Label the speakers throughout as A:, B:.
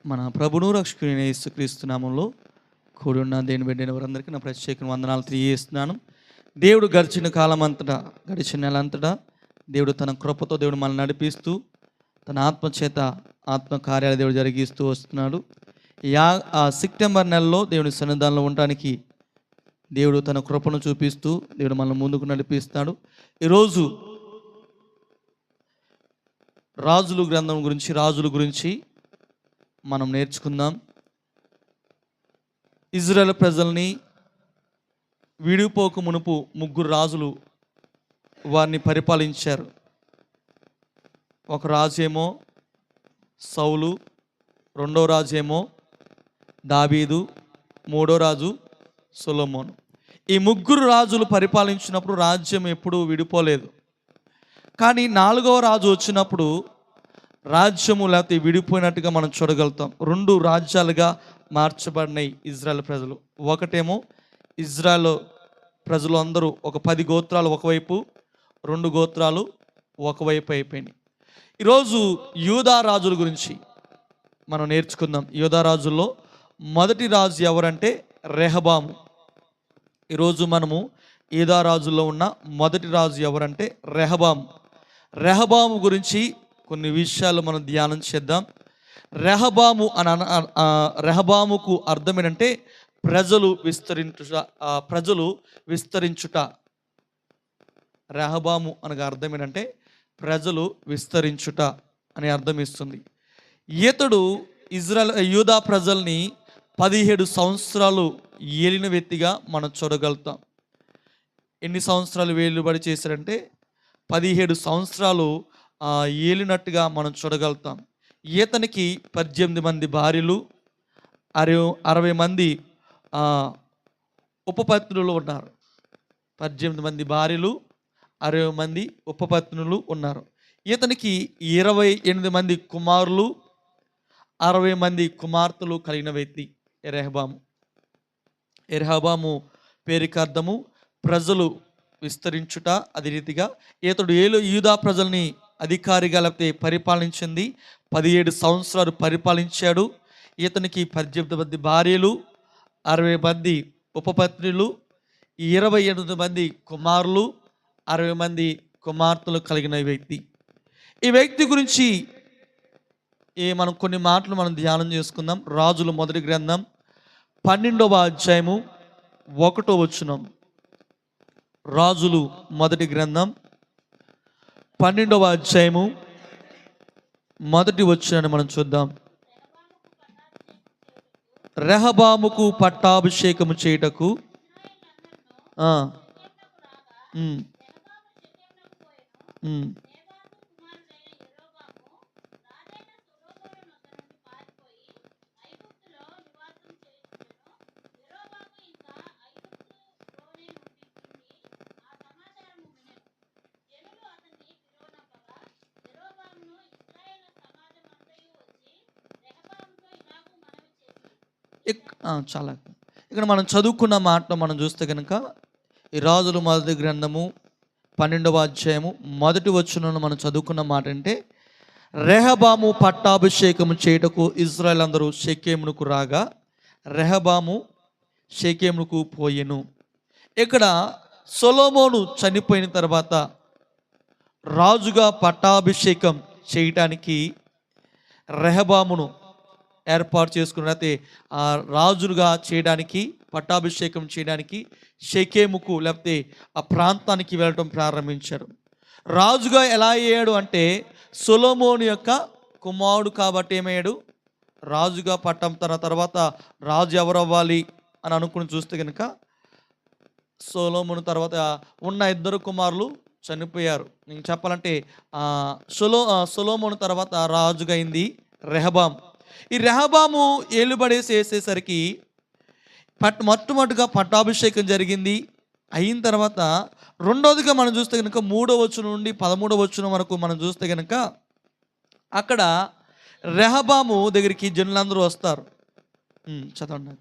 A: మన ప్రభును రక్షకుడైన యేసుక్రీస్తు నామంలో కూడి ఉన్న దేని బిడ్డైన వారందరికీ నా ప్రత్యేక వందనాలు తెలియజేస్తున్నాను. దేవుడు గడిచిన కాలం అంతటా, గడిచిన నెల అంతటా దేవుడు తన కృపతో దేవుడు మనల్ని నడిపిస్తూ తన ఆత్మచేత ఆత్మ కార్యాలు దేవుడు జరిగిస్తూ వస్తున్నాడు. సెప్టెంబర్ నెలలో దేవుని సన్నిధానంలో ఉండడానికి దేవుడు తన కృపను చూపిస్తూ దేవుడు మనల్ని ముందుకు నడిపిస్తాడు. ఈరోజు రాజుల గురించి మనం నేర్చుకుందాం. ఇజ్రాయెల్ ప్రజల్ని విడిపోక మునుపు ముగ్గురు రాజులు వారిని పరిపాలించారు. ఒక రాజు ఏమో సౌలు, రెండో రాజు ఏమో దావీదు, మూడో రాజు సొలొమోను. ఈ ముగ్గురు రాజులు పరిపాలించినప్పుడు రాజ్యం ఎప్పుడూ విడిపోలేదు. కానీ నాలుగవ రాజు వచ్చినప్పుడు రాజ్యము లేకపోతే విడిపోయినట్టుగా మనం చూడగలుగుతాం. రెండు రాజ్యాలుగా మార్చబడినాయి ఇజ్రాయెల్ ప్రజలు. ఒకటేమో ఇజ్రాయెల్ ప్రజలు అందరూ ఒక 10 గోత్రాలు ఒకవైపు, 2 గోత్రాలు ఒకవైపు అయిపోయినాయి. ఈరోజు యూదా రాజుల గురించి మనం నేర్చుకుందాం. యూదా రాజుల్లో మొదటి రాజు ఎవరంటే రెహబాము. ఈరోజు మనము యూదా రాజుల్లో ఉన్న మొదటి రాజు ఎవరంటే రెహబాము. రెహబాము గురించి కొన్ని విషయాలు మనం ధ్యానం చేద్దాం. రెహబాముకు అర్థం ఏంటంటే ప్రజలు విస్తరించుట. రెహబాము అనగా అర్థం ఏంటంటే ప్రజలు విస్తరించుట అనే అర్థం ఇస్తుంది. ఇతడు యూదా ప్రజల్ని 17 సంవత్సరాలు ఏలిన వ్యక్తిగా మనం చూడగలుగుతాం. ఎన్ని సంవత్సరాలు వేలుబడి చేశారంటే 17 సంవత్సరాలు ఏలినట్టుగా మనం చూడగలుగుతాం. ఈతనికి 18 మంది భార్యలు, 60 మంది ఉపపత్నులు ఉన్నారు. 18 మంది భార్యలు, 60 మంది ఉపపత్నులు ఉన్నారు. ఈతనికి 28 మంది కుమారులు, 60 మంది కుమార్తెలు కలిగిన వ్యక్తి రెహబాము. రెహబాము పేరుకి అర్థము ప్రజలు విస్తరించుట. అదే రీతిగా ఈతడు యూదా ప్రజల్ని అధికారిగా లేకపోతే పరిపాలించింది 17 సంవత్సరాలు పరిపాలించాడు. ఇతనికి 18 మంది భార్యలు, 60 మంది ఉపపత్నులు, 28 మంది కుమారులు, 60 మంది కుమార్తెలు కలిగిన వ్యక్తి. ఈ వ్యక్తి గురించి మనం కొన్ని మాటలు మనం ధ్యానం చేసుకుందాం. రాజుల మొదటి గ్రంథం 12వ అధ్యాయము 1వ వచనం. రాజులు మొదటి గ్రంథం 12వ అధ్యాయము 1వ వచనాన్ని మనం చూద్దాం. రెహబాముకు పట్టాభిషేకము చేయుటకు చాలా ఇక్కడ మనం చదువుకున్న మాట మనం చూస్తే కనుక ఈ రాజుల మొదటి గ్రంథము 12వ అధ్యాయము 1వ వచనంలో మనం చదువుకున్న మాట అంటే రెహబాము పట్టాభిషేకము చేయుటకు ఇజ్రాయెల్ అందరూ షెకెమునకు రాగా రెహబాము షెకెమునకు పోయెను. ఇక్కడ సొలొమోను చనిపోయిన తర్వాత రాజుగా పట్టాభిషేకం చేయటానికి రెహబామును ఏర్పాటు చేసుకుని అయితే రాజులుగా చేయడానికి పట్టాభిషేకం చేయడానికి షెకెముకు లేకపోతే ఆ ప్రాంతానికి వెళ్ళటం ప్రారంభించారు. రాజుగా ఎలా అయ్యాడు అంటే సొలొమోను యొక్క కుమారుడు కాబట్టి ఏమయ్యాడు రాజుగా పట్టం. తన తర్వాత రాజు ఎవరు అవ్వాలి అని అనుకుని చూస్తే కనుక సొలొమోను తర్వాత ఉన్న 2 కుమారులు చనిపోయారు. నేను చెప్పాలంటే సొలొమోను తర్వాత రాజుగా అయింది రెహబాము. ఈ రెహబాము ఏలుబడేసేసరికి మొట్టమొదటిగా పట్టాభిషేకం జరిగింది. అయిన తర్వాత రెండోదిగా మనం చూస్తే కనుక 3వ వచనం నుండి 13వ వచనం వరకు మనం చూస్తే కనుక అక్కడ రెహబాము దగ్గరికి జనులందరూ వస్తారు. చదవండి.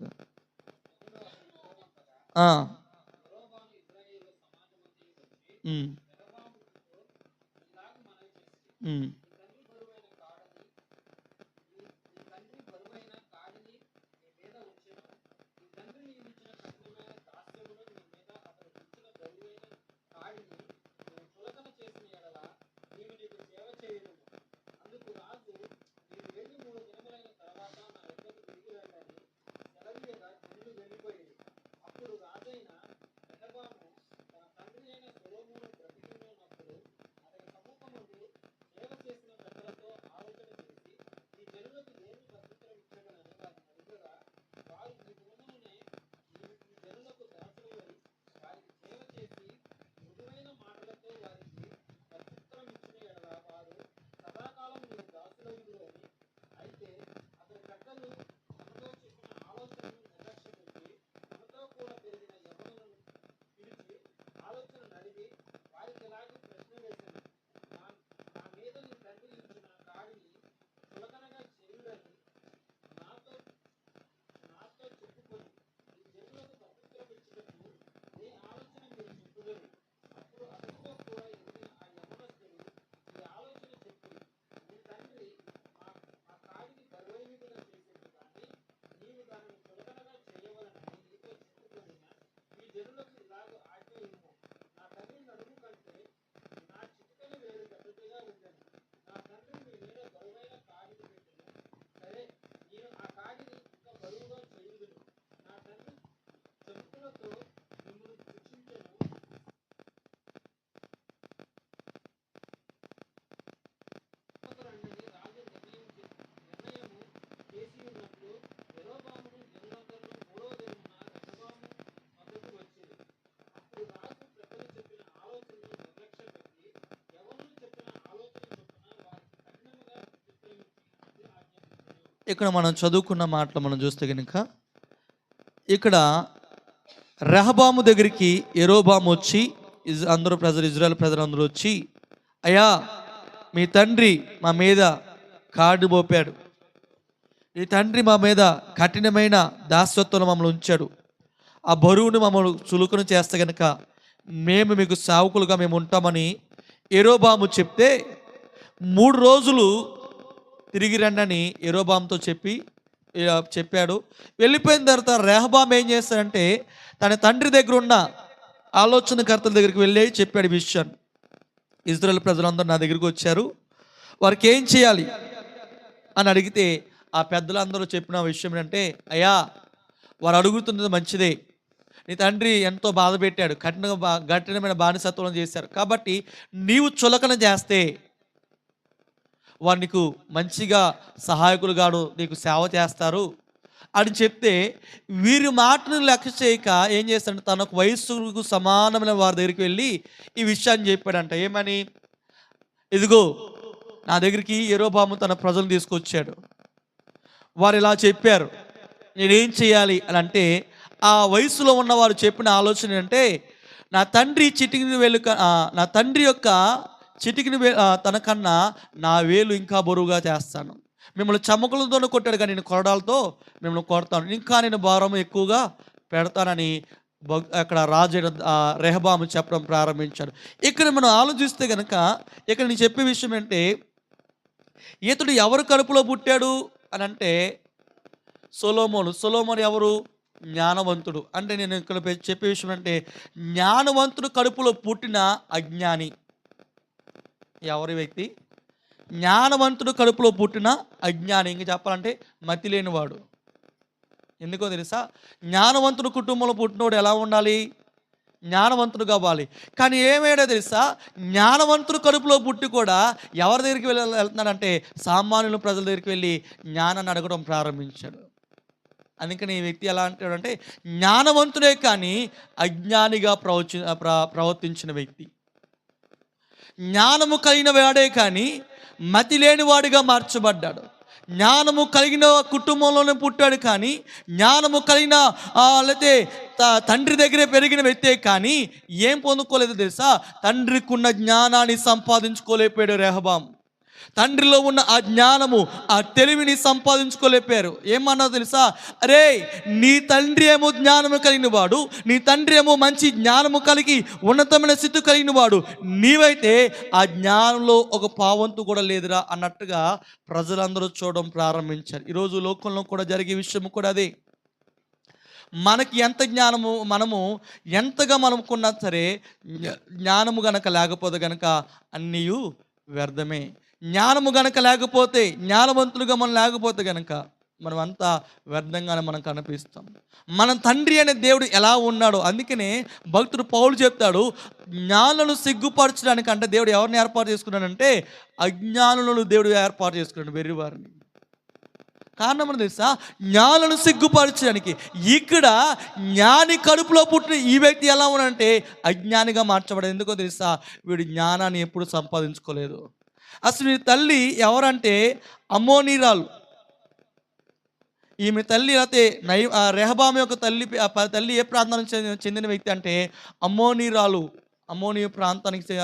A: ఇక్కడ మనం చదువుకున్న మాటలు మనం చూస్తే కనుక ఇక్కడ రెహబాము దగ్గరికి యెరోబాము వచ్చి అందరూ ప్రజలు, ఇజ్రాయెల్ ప్రజలందరూ వచ్చి, అయ్యా మీ తండ్రి మా మీద కాడు మోపాడు, మీ తండ్రి మా మీద కఠినమైన దాసత్వంలో మమ్మల్ని ఉంచాడు, ఆ బరువును మమ్మల్ని చులుకును చేస్తే కనుక మేము మీకు సేవకులుగా మేము ఉంటామని యెరోబాము చెప్తే 3 రోజులు తిరిగి రండని యెరోబాముతో చెప్పాడు. వెళ్ళిపోయిన తర్వాత రెహబాము ఏం చేస్తాడంటే తన తండ్రి దగ్గర ఉన్న ఆలోచనకర్తల దగ్గరికి వెళ్ళి చెప్పాడు ఈ విషయాన్ని. ఇజ్రాయెల్ ప్రజలందరూ నా దగ్గరికి వచ్చారు, వారికి ఏం చేయాలి అని అడిగితే ఆ పెద్దలందరూ చెప్పిన విషయం ఏంటంటే, అయ్యా వారు అడుగుతున్నది మంచిదే, నీ తండ్రి ఎంతో బాధ పెట్టాడు, కఠినమైన బానిసత్వం చేశారు, కాబట్టి నీవు చులకన చేస్తే వారు నీకు మంచిగా సహాయకులుగాను నీకు సేవ చేస్తారు అని చెప్తే, వీరి మాటను లెక్క చేయక ఏం చేస్తాడంటే తనకు వయస్సుకు సమానమైన వారి దగ్గరికి వెళ్ళి ఈ విషయాన్ని చెప్పాడంట. ఏమని? ఇదిగో నా దగ్గరికి యెరోబాము తన ప్రజలను తీసుకొచ్చాడు, వారు ఇలా చెప్పారు, నేనేం చేయాలి అని అంటే, ఆ వయసులో ఉన్నవారు చెప్పిన ఆలోచన అంటే, నా తండ్రి నా తండ్రి యొక్క చిటికిన తనకన్నా నా వేలు ఇంకా బరువుగా చేస్తాను, మిమ్మల్ని చమ్మకులతోనే కొట్టాడు కానీ నేను కొరడాలతో మిమ్మల్ని కొడతాను, ఇంకా నేను భారం ఎక్కువగా పెడతానని అక్కడ రాజు రెహబాము చెప్పడం ప్రారంభించాడు. ఇక్కడ మనం ఆలోచిస్తే కనుక ఇక్కడ నేను చెప్పే విషయం ఏంటంటే, ఇతడు ఎవరు కడుపులో పుట్టాడు అని అంటే సొలొమోను ఎవరు? జ్ఞానవంతుడు. అంటే నేను ఇక్కడ చెప్పే విషయం అంటే, జ్ఞానవంతుడు కడుపులో పుట్టిన అజ్ఞాని ఎవరి వ్యక్తి? జ్ఞానవంతుడు కడుపులో పుట్టిన అజ్ఞాని. ఇంక చెప్పాలంటే మతి లేనివాడు. ఎందుకో తెలుసా? జ్ఞానవంతుడు కుటుంబంలో పుట్టినవాడు ఎలా ఉండాలి? జ్ఞానవంతుడు కావాలి. కానీ ఏమేడో తెలుసా? జ్ఞానవంతుడు కడుపులో పుట్టి కూడా ఎవరి దగ్గరికి వెళ్తున్నాడంటే సామాన్యుల ప్రజల దగ్గరికి వెళ్ళి జ్ఞానాన్ని అడగడం ప్రారంభించాడు. అందుకని ఈ వ్యక్తి ఎలా అంటాడంటే జ్ఞానవంతుడే కానీ అజ్ఞానిగా ప్రవర్తించిన వ్యక్తి. జ్ఞానము కలిగిన వాడే కానీ మతి లేని వాడిగా మార్చబడ్డాడు. జ్ఞానము కలిగిన కుటుంబంలోనే పుట్టాడు కానీ జ్ఞానము కలిగిన లేకపోతే తండ్రి దగ్గరే పెరిగిన వ్యక్తే కానీ ఏం పొందుకోలేదు తెలుసా? తండ్రికి ఉన్న జ్ఞానాన్ని సంపాదించుకోలేకపోయాడు రెహబాము. తండ్రిలో ఉన్న ఆ జ్ఞానము, ఆ తెలివిని సంపాదించుకోలేపారు. ఏమన్నా తెలుసా? అరే నీ తండ్రి ఏమో జ్ఞానము కలిగిన వాడు, నీ తండ్రి ఏమో మంచి జ్ఞానము కలిగి ఉన్నతమైన స్థితి కలిగిన వాడు, నీవైతే ఆ జ్ఞానంలో ఒక పావంతు కూడా లేదురా అన్నట్టుగా ప్రజలందరూ చూడడం ప్రారంభించారు. ఈరోజు లోకంలో కూడా జరిగే విషయం కూడా అదే. మనకి ఎంత జ్ఞానము మనము ఎంతగా మనకున్నా సరే జ్ఞానము గనక లేకపోతే గనక అన్నీ వ్యర్థమే. జ్ఞానము గనక లేకపోతే, జ్ఞానవంతులుగా మనం లేకపోతే గనక మనం అంతా వ్యర్థంగానే మనం కనిపిస్తాం. మన తండ్రి అనే దేవుడు ఎలా ఉన్నాడో అందుకనే భక్తుడు పౌలు చెప్తాడు, జ్ఞానులను సిగ్గుపరచడానికి అంటే దేవుడు ఎవరిని ఏర్పాటు చేసుకున్నాడంటే అజ్ఞానులను దేవుడు ఏర్పాటు చేసుకున్నాడు, వెర్రివారిని. కారణం అని తెలుసా? జ్ఞానులను సిగ్గుపరచడానికి. ఇక్కడ జ్ఞాని కడుపులో పుట్టిన ఈ వ్యక్తి ఎలా ఉన్నాడంటే అజ్ఞానిగా మార్చబడదు. ఎందుకో తెలుసా? వీడు జ్ఞానాన్ని ఎప్పుడు సంపాదించుకోలేదు. అసలు ఈ తల్లి ఎవరంటే అమ్మోనీరాలు. ఈమె తల్లి అయితే రెహబాము యొక్క తల్లి ఏ ప్రాంతానికి చెందిన వ్యక్తి అంటే అమ్మోనీరాలు, అమ్మోనియ ప్రాంతానికి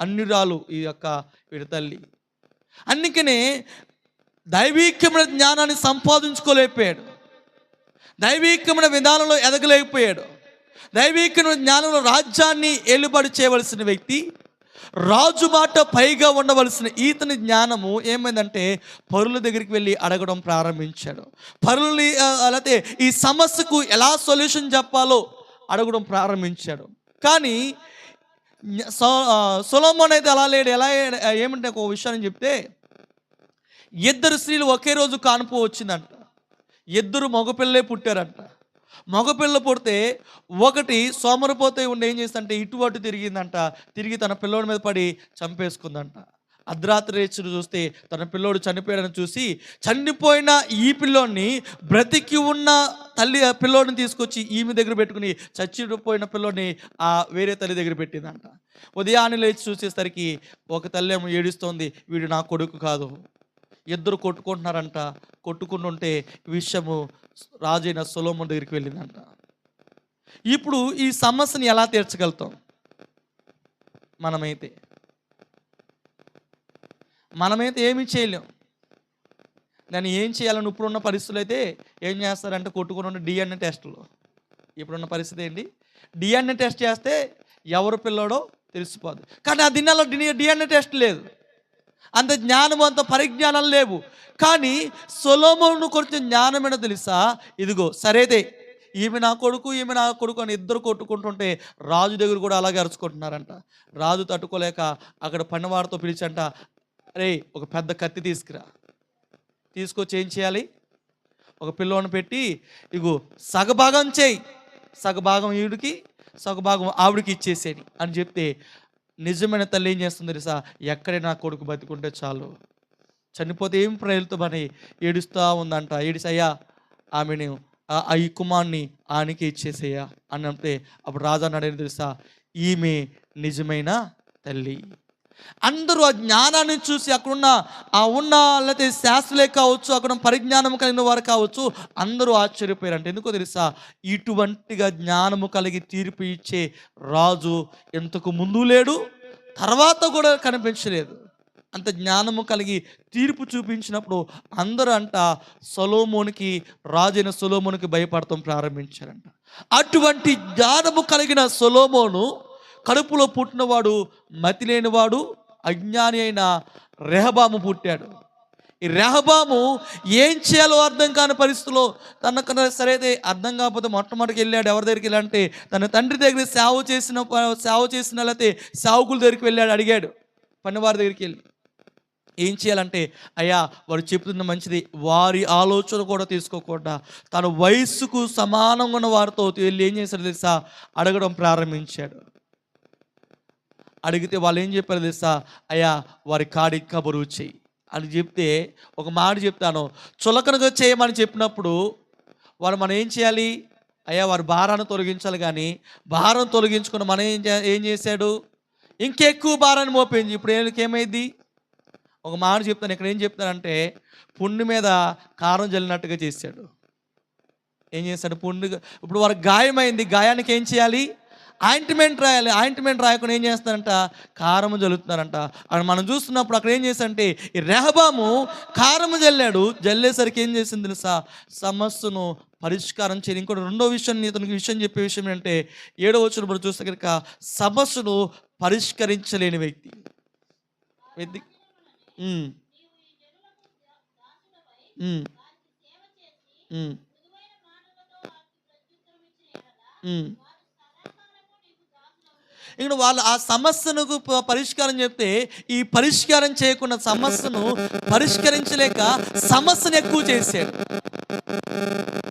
A: అన్యురాలు ఈ యొక్క వీడి తల్లి. అందుకనే దైవీక్యమైన జ్ఞానాన్ని సంపాదించుకోలేకపోయాడు, దైవీక్యమైన విధానంలో ఎదగలేకపోయాడు. దైవీక్యమైన జ్ఞానంలో రాజ్యాన్ని ఏలుబడి చేయవలసిన వ్యక్తి, రాజు మాట పైగా ఉండవలసిన ఈతని జ్ఞానము ఏమైందంటే పరుల దగ్గరికి వెళ్ళి అడగడం ప్రారంభించాడు. పరులని అలాగే ఈ సమస్యకు ఎలా సొల్యూషన్ చెప్పాలో అడగడం ప్రారంభించాడు. కానీ సొలొమోను అయితే అలా లేడు. ఏమంటే ఒక విషయాన్ని చెప్తే, 2 స్త్రీలు ఒకే రోజు కానుపు వచ్చిందంట. 2 మగపిల్లలే పుట్టారంట. మగపిల్ల పుడితే ఒకటి సోమరిపోతే ఉండి ఏం చేస్తుందంటే ఇటు అటు తిరిగిందంట. తిరిగి తన పిల్లోడి మీద పడి చంపేసుకుందంట. అర్ధరాత్రి లేచి చూస్తే తన పిల్లోడు చనిపోయాడని చూసి చనిపోయిన ఈ పిల్లోడిని బ్రతికి ఉన్న తల్లి పిల్లోడిని తీసుకొచ్చి ఈమె దగ్గర పెట్టుకుని చచ్చిపోయిన పిల్లోడిని వేరే తల్లి దగ్గర పెట్టిందంట. ఉదయాన్నే లేచి చూసేసరికి ఒక తల్లి ఏమో ఏడుస్తోంది, వీడు నా కొడుకు కాదు, ఇద్దరు కొట్టుకుంటున్నారంట. కొట్టుకుంటుంటే విషయము రాజైన సొలొమోను దగ్గరికి వెళ్ళిందంట. ఇప్పుడు ఈ సమస్యని ఎలా తీర్చగలుగుతాం? మనమైతే ఏమీ చేయలేం. దాన్ని ఏం చేయాలని ఇప్పుడున్న పరిస్థితులు అయితే ఏం చేస్తారంటే కొట్టుకుని డిఎన్ఏ టెస్టులు. ఇప్పుడున్న పరిస్థితి ఏంటి? డిఎన్ఏ టెస్ట్ చేస్తే ఎవరు పిల్లోడో తెలిసిపోదు. కానీ ఆ దినాల్లో డిఎన్ఏ టెస్ట్ లేదు, అంత జ్ఞానం, అంత పరిజ్ఞానం లేవు. కానీ సొలొమోను కొంచెం జ్ఞానమైన తెలుసా? ఇదిగో సరేదే, ఈమె నా కొడుకు అని ఇద్దరు కొట్టుకుంటుంటే రాజు దగ్గర కూడా అలాగే అరుచుకుంటున్నారంట. రాజు తట్టుకోలేక అక్కడ పనివాడితో పిలిచంట, అరే ఒక పెద్ద కత్తి తీసుకొచ్చి ఏం చేయాలి? ఒక పిల్లోని పెట్టి ఇగో సగభాగం చేయి, సగభాగం ఈవిడికి, సగభాగం ఆవిడికి ఇచ్చేసేది అని చెప్తే నిజమైన తల్లి ఏం చేస్తుంది తెలుసా? ఎక్కడే నా కొడుకు బతికుంటే చాలు, చనిపోతే ఏం ప్రయత్నమని ఏడుస్తూ ఉందంట. ఏడిసయ్యా ఆమెను ఈ కుమార్ని ఆయనకి ఇచ్చేసేయా అని అంటే అప్పుడు రాజా అన్నాడు తెలుసా? ఈమె నిజమైన తల్లి. అందరూ ఆ జ్ఞానాన్ని చూసి అక్కడున్న లేకపోతే శాస్త్రులే కావచ్చు, అక్కడ పరిజ్ఞానం కలిగిన వారు కావచ్చు, అందరూ ఆశ్చర్యపోయారంట. ఎందుకో తెలుసా? ఇటువంటిగా జ్ఞానము కలిగి తీర్పు ఇచ్చే రాజు ఇంతకు ముందు లేడు, తర్వాత కూడా కనిపించలేదు. అంత జ్ఞానము కలిగి తీర్పు చూపించినప్పుడు అందరూ అంట రాజైన సొలొమోనుకి భయపడటం ప్రారంభించారంట. అటువంటి జ్ఞానము కలిగిన సొలొమోను కడుపులో పుట్టినవాడు మతి లేనివాడు, అజ్ఞాని అయిన రెహబాము పుట్టాడు. ఈ రెహబాము ఏం చేయాలో అర్థం కాని పరిస్థితిలో తనకన్నా సరైతే అర్థం కాకపోతే మొట్టమొదటికి వెళ్ళాడు. ఎవరి దగ్గరికి వెళ్ళాలంటే తన తండ్రి దగ్గర సేవ చేసిన లేకపోతే సేవకుల దగ్గరికి వెళ్ళాడు. అడిగాడు పనివారి దగ్గరికి వెళ్ళి ఏం చేయాలంటే, అయ్యా వాడు చెప్తున్న మంచిది, వారి ఆలోచన కూడా తీసుకోకుండా తన వయస్సుకు సమానంగా ఉన్న వారితో వెళ్ళి ఏం చేశాడు తెలుసా? అడగడం ప్రారంభించాడు. అడిగితే వాళ్ళు ఏం చెప్పారు తెలుసా? అయ్యా వారి కాడి ఇంకా బరువు చేయి అని చెప్తే, ఒక మాట చెప్తాను, చులకనగా చేయమని చెప్పినప్పుడు మనం ఏం చేయాలి? అయ్యా వారి భారాన్ని తొలగించాలి. కానీ భారం తొలగించుకుని మనం ఏం చేశాడు? ఇంకెక్కువ భారాన్ని మోపింది. ఇప్పుడు ఏమైంది? ఒక మాట చెప్తాను, ఇక్కడ ఏం చెప్తానంటే పుండు మీద కారం జల్లినట్టుగా చేశాడు. ఏం చేశాడు? ఇప్పుడు వారికి గాయమైంది, గాయానికి ఏం చేయాలి? ఆయింట్మెంట్ రాయాలి. ఆయింట్మెంట్ రాయకుండా ఏం చేస్తారంట? కారము జల్లుతున్నారంట. అక్కడ మనం చూస్తున్నప్పుడు అక్కడ ఏం చేశారంటే ఈ రెహబాము కారము జల్లేసరికి ఏం చేసింది తెలుసా? సమస్యను పరిష్కారం చేయాలి. ఇంకోటి రెండో విషయం, ఇతనికి విషయం చెప్పే విషయం ఏంటంటే 7వ వచనం చూస్తే కనుక సమస్యను పరిష్కరించలేని వ్యక్తి ఇక్కడ వాళ్ళు ఆ సమస్యను పరిష్కారం చెప్తే ఈ పరిష్కారం చేయకుండా సమస్యను పరిష్కరించలేక సమస్యను ఎక్కువ చేశాడు.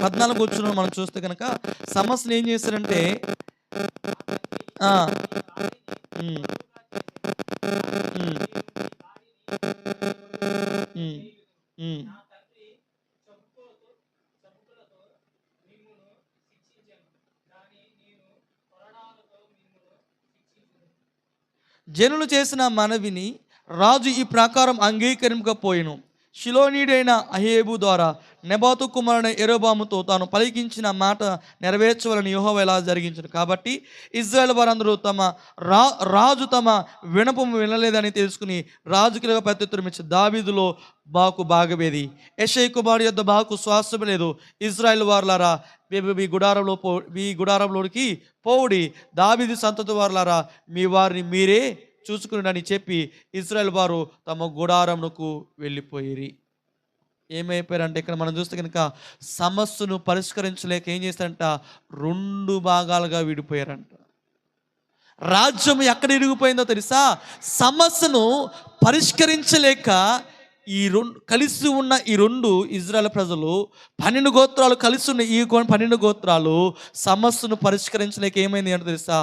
A: 14 వచ్చిన మనం చూస్తే కనుక సమస్యను ఏం చేశారంటే జనులు చేసిన మనవిని రాజు ఈ ప్రకారం అంగీకరింపకపోయెను. షిలోనీడైన అహేబు ద్వారా నెబాతు కుమారుడైన యెరోబాముతో తాను పలికించిన మాట నెరవేర్చవాలని యెహోవా ఇలా జరిగించను. కాబట్టి ఇశ్రాయేలు వారందరూ రాజు తమ వినపము వినలేదని తెలుసుకుని రాజుకి ప్రత్యుత్తరం ఇచ్చి, దావీదులో బాకు బాగవేది, యెషై కుమారుడు యొద్ద బాకు శ్వాసము లేదు. ఇశ్రాయేలు వారులారా మీ గుడారంలోనికి పోవుడి, దావీదు సంతతి వారులారా మీ వారిని మీరే చూసుకుని చెప్పి ఇశ్రాయేలు వారు తమ గుడారమునకు వెళ్ళిపోయిరి. ఏమైపోయారంటే ఇక్కడ మనం చూస్తే కనుక సమస్యను పరిష్కరించలేక ఏం చేస్తారంట? 2 భాగాలుగా విడిపోయారంట. రాజ్యం ఎక్కడ ఇరిగిపోయిందో తెలుసా? సమస్యను పరిష్కరించలేక కలిసి ఉన్న ఈ 2 ఇజ్రాయెల్ ప్రజలు 12 గోత్రాలు కలిసి ఉన్న ఈ 12 గోత్రాలు సమస్యను పరిష్కరించలేక ఏమైంది అంటే తెలుసా?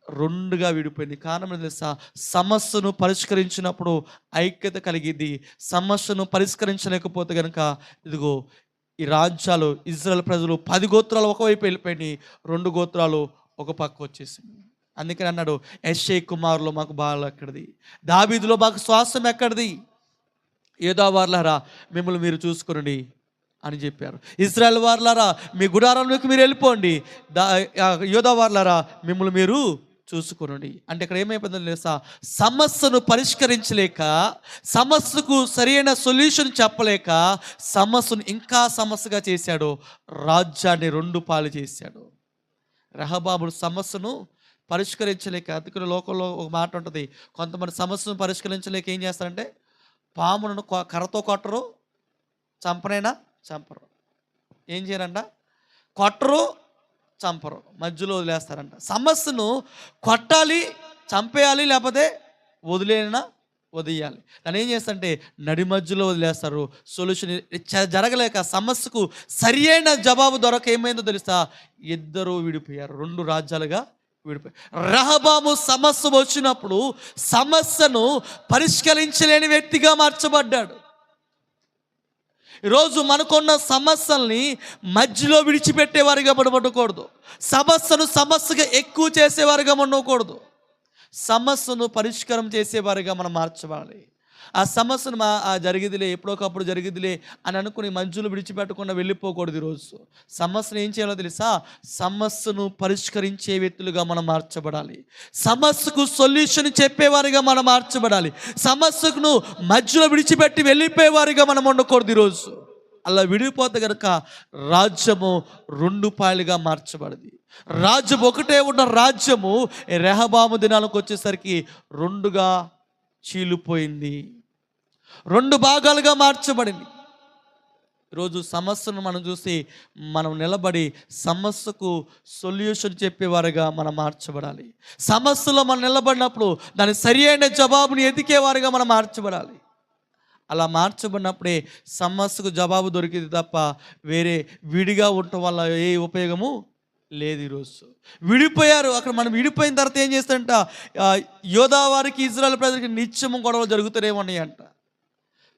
A: 2గా విడిపోయింది. కారణం తెలుసా? సమస్యను పరిష్కరించినప్పుడు ఐక్యత కలిగింది. సమస్యను పరిష్కరించలేకపోతే కనుక ఇదిగో ఈ రాజ్యాలు ఇజ్రాయెల్ ప్రజలు 10 గోత్రాలు ఒకవైపు వెళ్ళిపోయినాయి, 2 గోత్రాలు ఒక పక్క వచ్చేసింది. అందుకని అన్నాడు, యెషై కుమారులో మాకు బాల ఎక్కడిది, దావీదులో మాకు శ్వాసం ఎక్కడిది? యూదా వార్లారా మిమ్మల్ని మీరు చూసుకునండి అని చెప్పారు. ఇశ్రాయేల్ వార్లారా మీ గుడారంలోకి మీరు వెళ్ళిపోండి, యూదా వార్లారా మిమ్మల్ని మీరు చూసుకునండి. అంటే ఇక్కడ ఏమైపోయిందో తెలుసా, సమస్యను పరిష్కరించలేక, సమస్యకు సరైన సొల్యూషన్ చెప్పలేక సమస్యను ఇంకా సమస్యగా చేశాడు, రాజ్యాన్ని 2 పాలు చేశాడు. రెహబాము సమస్యను పరిష్కరించలేక, అందుకని లోకంలో ఒక మాట ఉంటుంది, కొంతమంది సమస్యను పరిష్కరించలేక ఏం చేస్తారంటే పాములను కర్రతో కొట్టరు, చంపనైనా చంపరు. ఏం చేయరంట, కొట్టరు చంపరు, మధ్యలో వదిలేస్తారంట. సమస్యను కొట్టాలి, చంపేయాలి, లేకపోతే వదిలేయాలి. దాన్ని ఏం చేస్తారంటే నడి మధ్యలో వదిలేస్తారు. సొల్యూషన్ జరగలేక, సమస్యకు సరి అయిన జవాబు దొరక ఏమైందో తెలుసా, ఇద్దరు విడిపోయారు, 2 రాజ్యాలుగా విడిపోయారు. రెహబాము సమస్య వచ్చినప్పుడు సమస్యను పరిష్కరించలేని వ్యక్తిగా మార్చబడ్డాడు. ఈరోజు మనకున్న సమస్యల్ని మధ్యలో విడిచిపెట్టేవారిగా మనం ఉండకూడదు. సమస్యగా ఎక్కువ చేసేవారిగా ఉండకూడదు. సమస్యను పరిష్కారం చేసేవారిగా మనం మార్చబడాలి. ఆ సమస్యను జరిగిదిలే, ఎప్పుడోకప్పుడు జరిగిదిలే అని అనుకుని మధ్యలో విడిచిపెట్టకుండా వెళ్ళిపోకూడదు. ఈరోజు సమస్యను ఏం చేయాలో తెలుసా, సమస్యను పరిష్కరించే వ్యక్తులుగా మనం మార్చబడాలి. సమస్యకు సొల్యూషన్ చెప్పేవారిగా మనం మార్చబడాలి. సమస్యను మధ్యలో విడిచిపెట్టి వెళ్ళిపోయేవారిగా మనం ఉండకూడదు. ఈరోజు అలా విడిపోతే కనుక రాజ్యము 2 పాయలుగా మార్చబడింది. రాజ్యం ఒకటే ఉన్న రాజ్యము రెహబాము దినాలకు వచ్చేసరికి 2గా చీలిపోయింది, 2 భాగాలుగా మార్చబడింది. ఈరోజు సమస్యను మనం చూసి మనం నిలబడి సమస్యకు సొల్యూషన్ చెప్పేవారుగా మనం మార్చబడాలి. సమస్యలో మనం నిలబడినప్పుడు దాని సరి అయిన జవాబుని ఎదికేవారుగా మనం మార్చబడాలి. అలా మార్చబడినప్పుడే సమస్యకు జవాబు దొరికింది తప్ప వేరే విడిగా ఉండటం వల్ల ఏ ఉపయోగము లేదు. ఈరోజు విడిపోయారు. అక్కడ మనం విడిపోయిన తర్వాత ఏం చేస్తారంట, యోధా వారికి ఇజ్రాయెల్ ప్రజలకి నిత్యము గొడవలు జరుగుతూనే ఉన్నాయంట.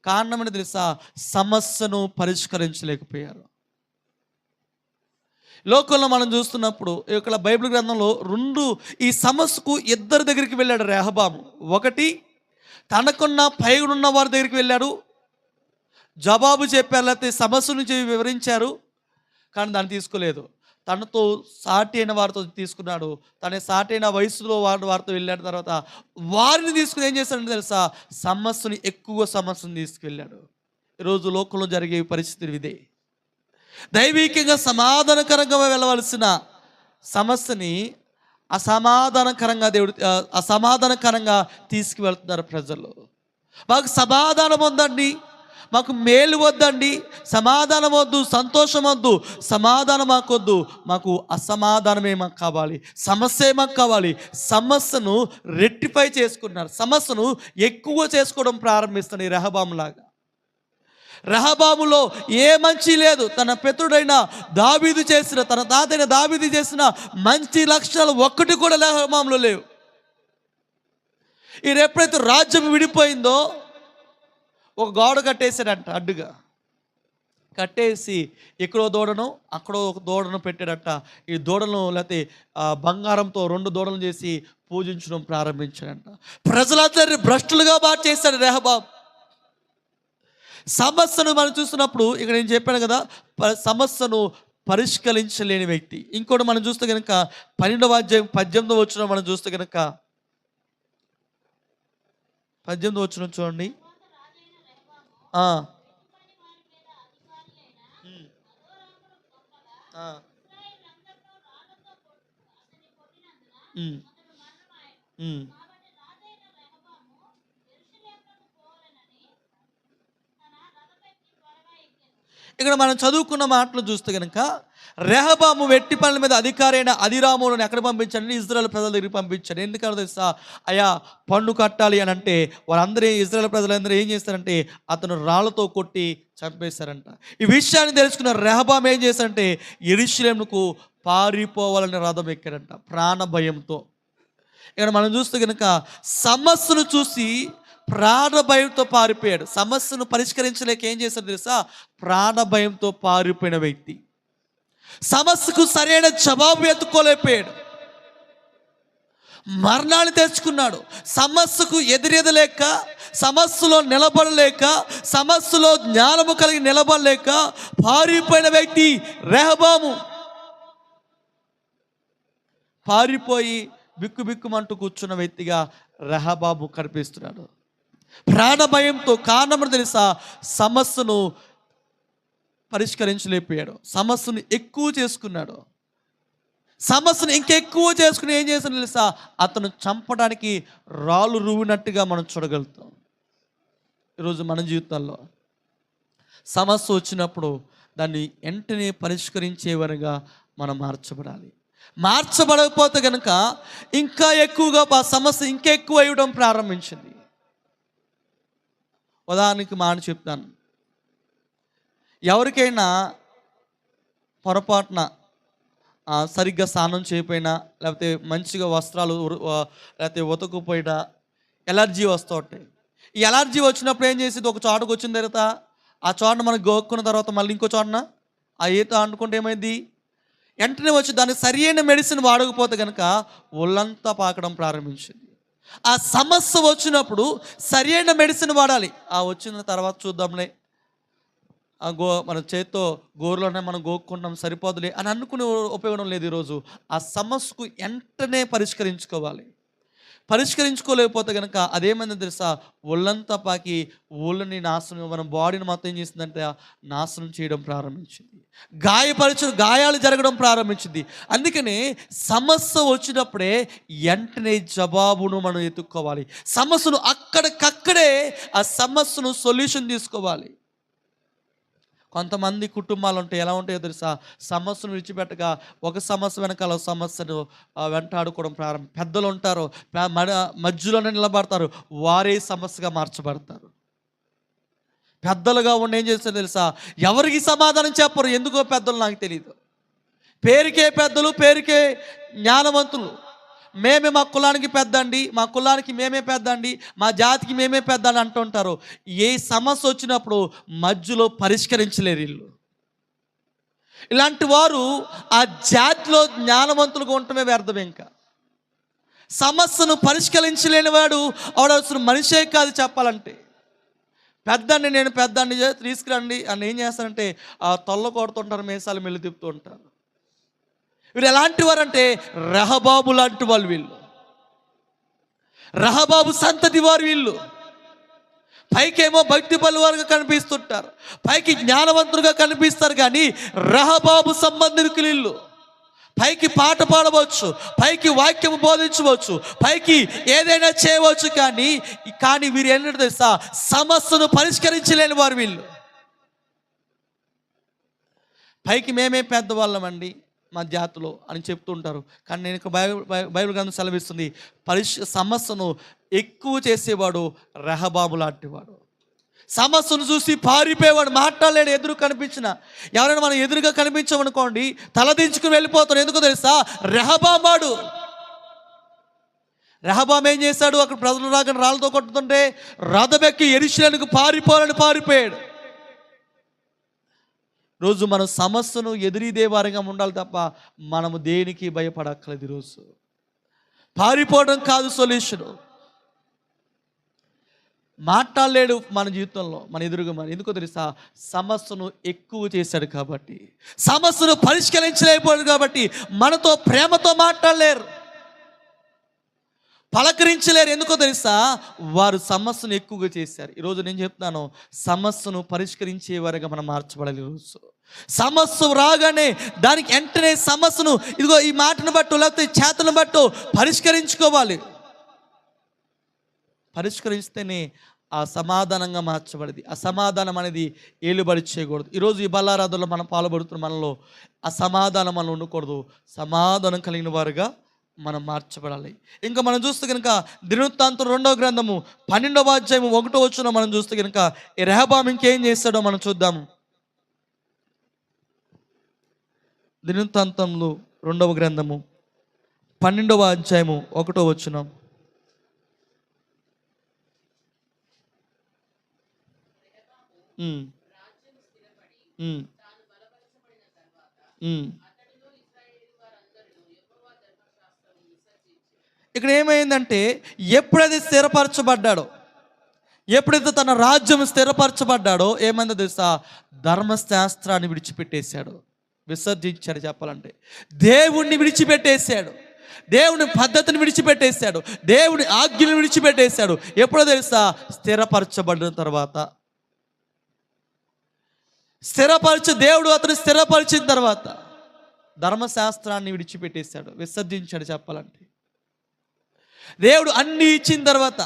A: కారణం ఏంటి తెలుసా, సమస్యను పరిష్కరించలేకపోయారు. లోకంలో మనం చూస్తున్నప్పుడు ఇక్కడ బైబిల్ గ్రంథంలో 2 ఈ సమస్యకు 2 దగ్గరికి వెళ్ళాడు రెహబాము. ఒకటి తనకున్న పైనున్న వారి దగ్గరికి వెళ్ళాడు, జవాబు చెప్పారు, లేకపోతే సమస్య నుంచి వివరించారు, కానీ దాన్ని తీసుకోలేదు. తనతో సాటి అయిన వారితో తీసుకున్నాడు. తన సాటి అయిన వయసులో వారితో వెళ్ళాడు. తర్వాత వారిని తీసుకుని ఏం చేశాడంటే తెలుసా, సమస్యను తీసుకువెళ్ళాడు. ఈరోజు లోకంలో జరిగే పరిస్థితి ఇదే. దైవికంగా సమాధానకరంగా వెళ్ళవలసిన సమస్యని అసమాధానకరంగా తీసుకువెళ్తున్నారు ప్రజలు. మాకు సమాధానం వద్దండి, మాకు మేలు వద్దండి, సమాధానం వద్దు, సంతోషం వద్దు, సమాధానం మాకొద్దు, మాకు అసమాధానమే మాకు కావాలి, సమస్యే మాకు కావాలి. సమస్యను రెక్టిఫై చేసుకుంటున్నారు, సమస్యను ఎక్కువ చేసుకోవడం ప్రారంభిస్తున్నారు. ఈ రెహబాములాగా. రెహబాములో ఏ మంచి లేదు. తన పితరుడైన దావీదు చేసిన, తన తాతైన దావీదు చేసిన మంచి లక్షణాలు ఒక్కటి కూడా రెహబాములో లేవు. ఈ ఎప్పుడైతే రాజ్యం విడిపోయిందో ఒక గోడ కట్టేశాడంట, అడ్డుగా కట్టేసి ఇక్కడో దూడను అక్కడో ఒక దూడను పెట్టాడట. ఈ దూడను లేకపోతే బంగారంతో 2 దూడలు చేసి పూజించడం ప్రారంభించాడంట. ప్రజలందరినీ భ్రష్టులుగా మార్చేశాడు రెహబాము. సమస్యను మనం చూస్తున్నప్పుడు ఇక్కడ నేను చెప్పాను కదా, సమస్యను పరిష్కరించలేని వ్యక్తి. ఇంకోటి మనం చూస్తే కనుక 12వ అధ్యాయం 18వ వచనం మనం చూస్తే కనుక 18వ వచనం చూడండి. ఇక్కడ మనం చదువుకున్న మాటలు చూస్తే కనుక రెహబాము వెట్టి పనుల మీద అధికారైన అదిరాములను ఎక్కడ పంపించాడని ఇజ్రాయెల్ ప్రజల దగ్గరికి పంపించాడు. ఎందుకంటే తెలుసా, అయా పన్ను కట్టాలి అని అంటే వారందరూ ఇజ్రాయెల్ ప్రజలందరూ ఏం చేస్తారంటే అతను రాళ్లతో కొట్టి చంపేశారంట. ఈ విషయాన్ని తెలుసుకున్న రెహబాము ఏం చేశారంటే యెరూషలేముకు పారిపోవాలని రథం ఎక్కాడంట ప్రాణ భయంతో. ఇక్కడ మనం చూస్తే కనుక సమస్యను చూసి ప్రాణ భయంతో పారిపోయాడు. సమస్యను పరిష్కరించలేక ఏం చేశాడు తెలుసా, ప్రాణ భయంతో పారిపోయిన వ్యక్తి. సమస్యకు సరైన జవాబు ఎత్తుకోలేకపోయాడు. మరణాన్ని తెచ్చుకున్నాడు. సమస్యకు ఎదురెదలేక, సమస్యలో నిలబడలేక, సమస్యలో జ్ఞానము కలిగి నిలబడలేక పారిపోయిన వ్యక్తి రెహబాము. పారిపోయి బిక్కుబిక్కుమంటూ కూర్చున్న వ్యక్తిగా రెహబాము కనిపిస్తున్నాడు. ప్రాణ భయంతో. కారణం తెలుసా? సమస్యను పరిష్కరించలేకపోయాడు. సమస్యను ఎక్కువ చేసుకున్నాడు. సమస్యను ఇంకెక్కువ చేసుకుని ఏం చేశాడు తెలుసా? అతను చంపడానికి రాళ్ళు రువ్వినట్టుగా మనం చూడగలుగుతాం. ఈరోజు మన జీవితాల్లో సమస్య వచ్చినప్పుడు దాన్ని వెంటనే పరిష్కరించేవారుగా మనం మార్చబడాలి. మార్చబడకపోతే కనుక ఇంకా ఎక్కువగా ఆ సమస్య ఇంకా ఎక్కువ అయ్యడం ప్రారంభించింది. ఉదాహరణకి మాట చెప్తాను. ఎవరికైనా పొరపాటున సరిగ్గా స్నానం చేయకపోయినా, లేకపోతే మంచిగా వస్త్రాలు లేకపోతే ఉతకపోయినా ఎలర్జీ వస్తూ ఉంటాయి. ఈ ఎలర్జీ వచ్చినప్పుడు ఏం చేసేది? ఒక చోటకు వచ్చిన తర్వాత ఆ చోటను మనం గోక్కున్న తర్వాత మళ్ళీ ఇంకో చోటన ఆ ఈత అంటుకుంటే ఏమైంది? వెంటనే వచ్చి దానికి సరి అయిన మెడిసిన్ వాడకపోతే కనుక ఒళ్ళంతా పాకడం ప్రారంభించింది. ఆ సమస్య వచ్చినప్పుడు సరి అయిన మెడిసిన్ వాడాలి. ఆ వచ్చిన తర్వాత చూద్దాంలే, మన చేత్తో గోరులోనే మనం గోక్కుంటాం సరిపోదులే అని అనుకునే ఉపయోగం లేదు. ఈరోజు ఆ సమస్యకు వెంటనే పరిష్కరించుకోవాలి. పరిష్కరించుకోలేకపోతే కనుక అదేమైందో తెలుసా? ఒళ్ళంతా పాకి ఒళ్ళని నాశనం, మన బాడీని మొత్తం ఏం చేసిందంటే నాశనం చేయడం ప్రారంభించింది. గాయాలు జరగడం ప్రారంభించింది. అందుకనే సమస్య వచ్చినప్పుడే వెంటనే జవాబును మనం ఎత్తుక్కోవాలి. సమస్యను అక్కడికక్కడే ఆ సమస్యను సొల్యూషన్ తీసుకోవాలి. కొంతమంది కుటుంబాలు ఉంటాయి, ఎలా ఉంటాయో తెలుసా? సమస్యను విడిచిపెట్టగా ఒక సమస్య వెనకాల సమస్యను వెంటాడుకోవడం పెద్దలు ఉంటారు, మధ్యలోనే నిలబడతారు, వారే సమస్యగా మార్చబడతారు. పెద్దలుగా ఉండి ఏం చేస్తారో తెలుసా? ఎవరికి సమాధానం చెప్పరు. ఎందుకో పెద్దలు నాకు తెలియదు. పేరుకే పెద్దలు, పేరుకే జ్ఞానవంతులు. మేమే మా కులానికి పెద్ద అండి, మా కులానికి మేమే పెద్ద అండి, మా జాతికి మేమే పెద్ద అని అంటుంటారు. ఏ సమస్య వచ్చినప్పుడు మధ్యలో పరిష్కరించలేరు వీళ్ళు. ఇలాంటి వారు ఆ జాతిలో జ్ఞానవంతులుగా ఉండటమే వ్యర్థం. ఇంకా సమస్యను పరిష్కరించలేని వాడు అసలు మనిషే కాదు చెప్పాలంటే. పెద్దండి, నేను పెద్దండి తీసుకురండి అని ఏం చేస్తారంటే ఆ తొల్ల కొడుతుంటారు, మీసాలు మెల్లి తిప్పుతూ ఉంటారు. వీళ్ళు ఎలాంటి వారు అంటే రెహబాబు లాంటి వాళ్ళు. వీళ్ళు రెహబాబు సంతతి వారు. వీళ్ళు పైకేమో భక్తి బలువారుగా కనిపిస్తుంటారు, పైకి జ్ఞానవంతులుగా కనిపిస్తారు, కానీ రెహబాబు సంబంధికులు వీళ్ళు. పైకి పాట పాడవచ్చు, పైకి వాక్యం బోధించవచ్చు, పైకి ఏదైనా చేయవచ్చు, కానీ వీరు ఏంటంటే తెలుసా? సమస్యను పరిష్కరించలేని వారు వీళ్ళు. పైకి మేమే పెద్దవాళ్ళమండి మా జాతిలో అని చెప్తుంటారు, కానీ నేను బైబిల్ గ్రంథం సెలవిస్తుంది, సమస్యను ఎక్కువ చేసేవాడు రెహబాబు లాంటివాడు. సమస్యను చూసి పారిపోయేవాడు. మాట్లాడలేడు. ఎదురు కనిపించిన ఎవరైనా మనం ఎదురుగా కనిపించామనుకోండి, తలదించుకుని వెళ్ళిపోతాడు. ఎందుకో తెలుసా? రెహబామాడు. రెహబాం ఏం చేశాడు? అక్కడ ప్రజలు రాగానే రాళ్ళతో కొట్టుతుంటే రథమెక్కి యెరూషలేముకు పారిపోయాడు. రోజు మనం సమస్యను ఎదురీదే వారిగా ఉండాలి తప్ప మనము దేనికి భయపడక్కలేదు. ఈరోజు పారిపోవడం కాదు సొల్యూషను. మాట్లాడలేడు మన జీవితంలో, మన ఎదురుగా. ఎందుకో తెలుసా? సమస్యను ఎక్కువ చేశాడు కాబట్టి, సమస్యను పరిష్కరించలేకపోయాడు కాబట్టి మనతో ప్రేమతో మాట్లాడలేరు, పలకరించలేరు. ఎందుకో తెలుసా? వారు సమస్యను ఎక్కువగా చేశారు. ఈరోజు నేను చెప్తాను, సమస్యను పరిష్కరించే వారిగా మనం మార్చబడాలి. ఈరోజు సమస్య రాగానే దానికి వెంటనే సమస్యను ఇదిగో ఈ మాటను బట్టు లేకపోతే చేతను బట్టు పరిష్కరించుకోవాలి. పరిష్కరిస్తేనే ఆ సమాధానంగా మార్చబడింది. అసమాధానం అనేది ఏలుబడి చేయకూడదు. ఈరోజు ఈ బల్లారాధనలో మనం పాల్పడుతున్న మనలో అసమాధానం మనం ఉండకూడదు. సమాధానం కలిగిన వారుగా మనం మార్చబడాలి. ఇంకా మనం చూస్తే కనుక దినవృత్తాంతం 2వ గ్రంథము 12వ అధ్యాయం 1వ వచనం మనం చూస్తే కనుక ఈ రెహబాము ఇంకేం చేస్తాడో మనం చూద్దాము. దినవృత్తాంతంలో 2వ గ్రంథము 12వ అధ్యాయము 1వ వచనం. ఇక్కడ ఏమైందంటే ఎప్పుడైతే స్థిరపరచబడ్డాడో, ఎప్పుడైతే తన రాజ్యం స్థిరపరచబడ్డాడో ఏమైందో తెలుసా, ధర్మశాస్త్రాన్ని విడిచిపెట్టేశాడు, విసర్జించాడు. చెప్పాలంటే దేవుణ్ణి విడిచిపెట్టేశాడు, దేవుని పద్ధతిని విడిచిపెట్టేశాడు, దేవుని ఆజ్ఞను విడిచిపెట్టేశాడు. ఎప్పుడో తెలుసా, స్థిరపరచబడిన తర్వాత. దేవుడు అతను స్థిరపరిచిన తర్వాత ధర్మశాస్త్రాన్ని విడిచిపెట్టేశాడు, విసర్జించాడు. చెప్పాలంటే దేవుడు అన్నీ ఇచ్చిన తర్వాత,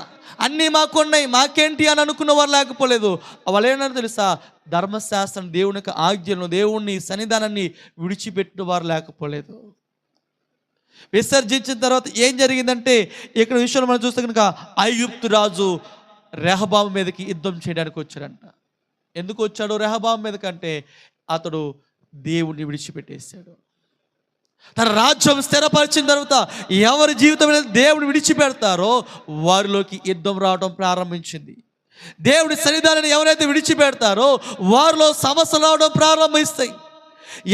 A: అన్నీ మాకున్నాయి మాకేంటి అని అనుకున్న వారు లేకపోలేదు. వాళ్ళు ఏంటో తెలుసా, ధర్మశాస్త్రం, దేవుని యొక్క ఆజ్ఞలను, దేవుణ్ణి సన్నిధానాన్ని విడిచిపెట్టిన వారు లేకపోలేదు. విసర్జించిన తర్వాత ఏం జరిగిందంటే, ఇక్కడ విషయంలో మనం చూస్తే కనుక ఐగుప్తు రాజు రెహబాము మీదకి యుద్ధం చేయడానికి వచ్చాడంట. ఎందుకు వచ్చాడు రెహబాము మీద కంటే, అతడు దేవుణ్ణి విడిచిపెట్టేశాడు. తన రాజ్యం స్థిరపరిచిన తర్వాత ఎవరి జీవితం దేవుని విడిచిపెడతారో వారిలోకి యుద్ధం రావడం ప్రారంభించింది. దేవుని సన్నిధానాన్ని ఎవరైతే విడిచిపెడతారో వారిలో సమస్యలు రావడం ప్రారంభిస్తాయి.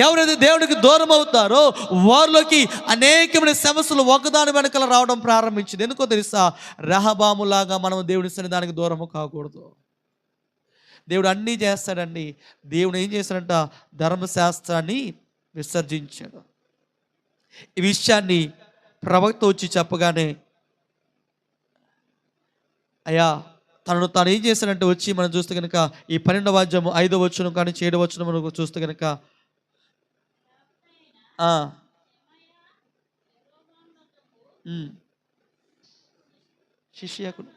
A: ఎవరైతే దేవునికి దూరం అవుతారో వారిలోకి అనేకమైన సమస్యలు ఒకదాని వెనకాల రావడం ప్రారంభించింది. ఎందుకో తెలుసా, రెహబాములాగా మనం దేవుని సన్నిధానానికి దూరము కాకూడదు. దేవుడు అన్నీ చేస్తాడండి. దేవుడు ఏం చేశాడంట, ధర్మశాస్త్రాన్ని విసర్జించాడు. ఈ విషయాన్ని ప్రవక్త వచ్చి చెప్పగానే, అయ్యా తాను ఏం చేశాడంటే వచ్చి మనం చూస్తే కనుక ఈ 12వ అధ్యాయం 5వ వచనం కానీ 7వ వచనం మనం చూస్తే కనుక శిష్యాకుడు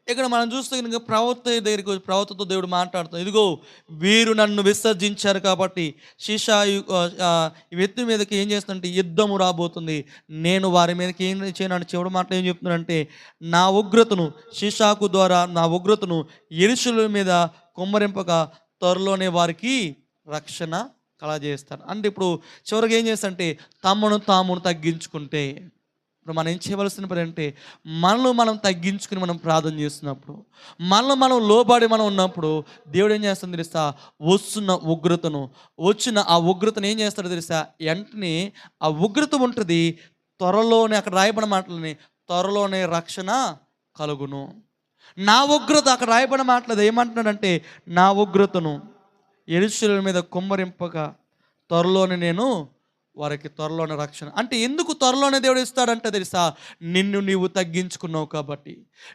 A: ఇక్కడ మనం చూస్తే కనుక ప్రవక్త దగ్గరికి వచ్చి ప్రవక్తతో దేవుడు మాట్లాడుతాం, ఇదిగో వీరు నన్ను విసర్జించారు కాబట్టి ఈ వ్యక్తి మీదకి ఏం చేస్తుందంటే యుద్ధము రాబోతుంది, నేను వారి మీదకి ఏం చేయను. చివరి మాట ఏం చెప్తున్నానంటే, నా ఉగ్రతను షీషాకు ద్వారా నా ఉగ్రతను యెరూషలేము మీద కుమ్మరింపగా త్వరలోనే వారికి రక్షణ కలగజేస్తారు. అంటే ఇప్పుడు చివరికి ఏం చేస్తారంటే తమను తామును తగ్గించుకుంటే, ఇప్పుడు మనం ఏం చేయవలసిన పని అంటే మనల్ని మనం తగ్గించుకుని మనం ప్రార్థన చేస్తున్నప్పుడు, మనల్ని మనం లోబడి మనం ఉన్నప్పుడు దేవుడు ఏం చేస్తాడో తెలుసా, వచ్చిన ఆ ఉగ్రతను ఏం చేస్తాడో తెలుసా, వెంటనే ఆ ఉగ్రత ఉంటుంది, త్వరలోనే అక్కడ రాయబడిన మాటలని త్వరలోనే రక్షణ కలుగును. నా ఉగ్రత అక్కడ రాయబడిన మాటలు ఏమంటున్నాడంటే, నా ఉగ్రతను యెరూషలేము మీద కుమ్మరింపగా త్వరలోనే నేను వారికి త్వరలోనే రక్షణ. అంటే ఎందుకు త్వరలోనే దేవుడు ఇస్తాడంటే తెలుసా, నిన్ను నీవు తగ్గించుకున్నావు కాబట్టి.